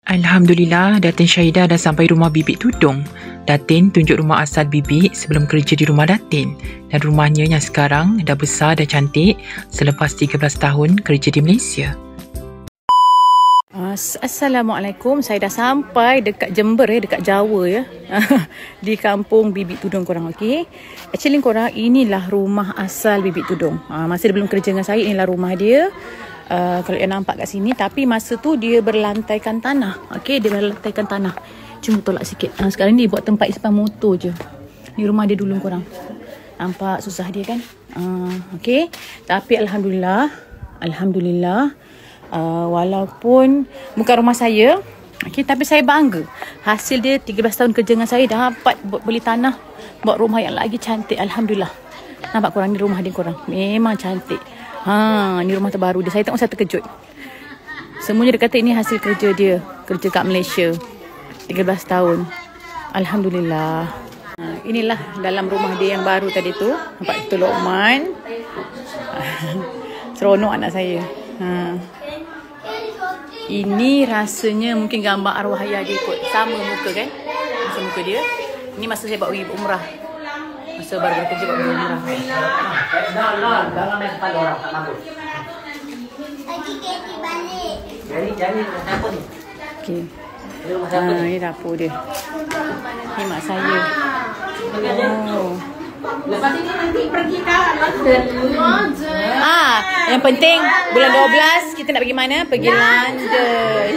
Alhamdulillah, Datin Syahidah dah sampai rumah Bibik Tudung. Datin tunjuk rumah asal Bibik sebelum kerja di rumah Datin. Dan rumahnya yang sekarang dah besar dan cantik selepas 13 tahun kerja di Malaysia. Assalamualaikum. Saya dah sampai dekat Jember dekat Jawa di kampung Bibik Tudung korang, okey. Actually korang, inilah rumah asal Bibik Tudung. Masa dia belum kerja dengan saya, inilah rumah dia. Kalau yang nampak kat sini, tapi masa tu dia berlantaikan tanah. Okey, dia berlantaikan tanah. Cuma tolak sikit. Sekarang ni buat tempat simpan motor je. Ni rumah dia dulu korang. Nampak susah dia kan? Okey. Tapi alhamdulillah, walaupun bukan rumah saya, okey, tapi saya bangga. Hasil dia 13 tahun kerja dengan saya dapat beli tanah, buat rumah yang lagi cantik. Alhamdulillah. Nampak korang, ni rumah dia korang. Memang cantik. Ni rumah terbaru dia. Saya tengok, saya terkejut. Semuanya dia kata ini hasil kerja dia. Kerja kat Malaysia 13 tahun. Alhamdulillah. Inilah dalam rumah dia yang baru tadi tu. Nampak tu Luqman. Seronok anak saya. Ini rasanya mungkin gambar arwah ayah dia kot. Sama muka kan? Masa muka dia. Ini masa saya bawa pergi umrah. Masa baru kerja buat umrah. Jangan main kepala orang, tak bagus. Lagi kaki balik. Jadi dapur ni. Okey. Ini dapur dia. Ni mak saya. Lepas ini nanti pergi ke London. Yang penting bulan 12 kita nak pergi mana? Pergi London.